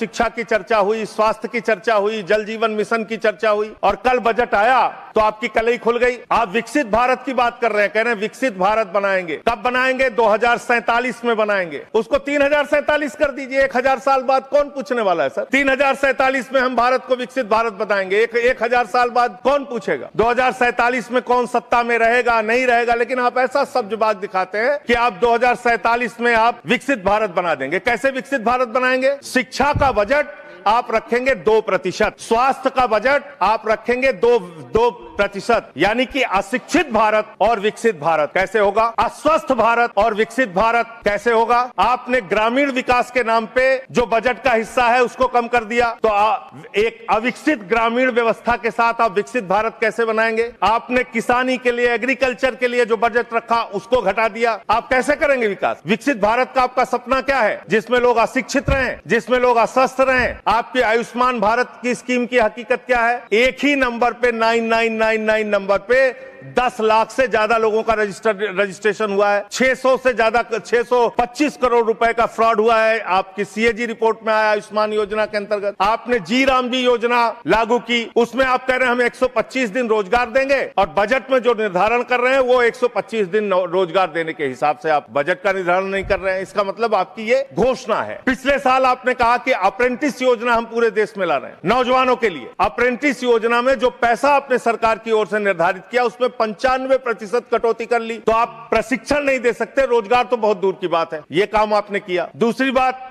शिक्षा की चर्चा हुई, स्वास्थ्य की चर्चा हुई, जल जीवन मिशन की चर्चा हुई, और कल बजट आया तो आपकी कलई खुल गई। आप विकसित भारत की बात कर रहे हैं, कह रहे हैं विकसित भारत बनाएंगे। कब बनाएंगे? 2047 में बनाएंगे। उसको 3047 कर दीजिए। 1000 साल बाद कौन पूछने वाला है सर? 3047 में हम भारत को विकसित भारत बताएंगे। 1000 साल बाद कौन पूछेगा? 2047 में कौन सत्ता में रहेगा, नहीं रहेगा? लेकिन आप ऐसा सब्जबाग दिखाते हैं कि आप 2047 में आप विकसित भारत बना देंगे। कैसे विकसित भारत बनाएंगे? शिक्षा का बजट आप रखेंगे 2%, स्वास्थ्य का बजट आप रखेंगे 2%, यानी कि अशिक्षित भारत और विकसित भारत कैसे होगा? अस्वस्थ भारत और विकसित भारत कैसे होगा? आपने ग्रामीण विकास के नाम पे जो बजट का हिस्सा है उसको कम कर दिया, तो एक अविकसित ग्रामीण व्यवस्था के साथ आप विकसित भारत कैसे बनाएंगे? आपने किसानी के लिए, एग्रीकल्चर के लिए जो बजट रखा उसको घटा दिया। आप कैसे करेंगे विकास? विकसित भारत का आपका सपना क्या है? जिसमें लोग अशिक्षित रहें, जिसमें लोग अस्वस्थ रहें। आपकी आयुष्मान भारत की स्कीम की हकीकत क्या है? एक ही नंबर पे 9999 नंबर पे 10 लाख से ज्यादा लोगों का रजिस्ट्रेशन हुआ है। 600 से ज्यादा 625 करोड़ रुपए का फ्रॉड हुआ है। आपकी सीएजी रिपोर्ट में आया आयुष्मान योजना के अंतर्गत। आपने जी राम जी योजना लागू की, उसमें आप कह रहे हैं हम 125 दिन रोजगार देंगे, और बजट में जो निर्धारण कर रहे हैं वो 125 दिन रोजगार देने के हिसाब से आप बजट का निर्धारण नहीं कर रहे हैं। इसका मतलब आपकी ये घोषणा है। पिछले साल आपने कहा कि अप्रेंटिस योजना हम पूरे देश में ला रहे हैं नौजवानों के लिए। अप्रेंटिस योजना में जो पैसा आपने सरकार की ओर से निर्धारित किया उसमें 95% कटौती कर ली। तो आप प्रशिक्षण नहीं दे सकते, रोजगार तो बहुत दूर की बात है। ये काम आपने किया। दूसरी बात,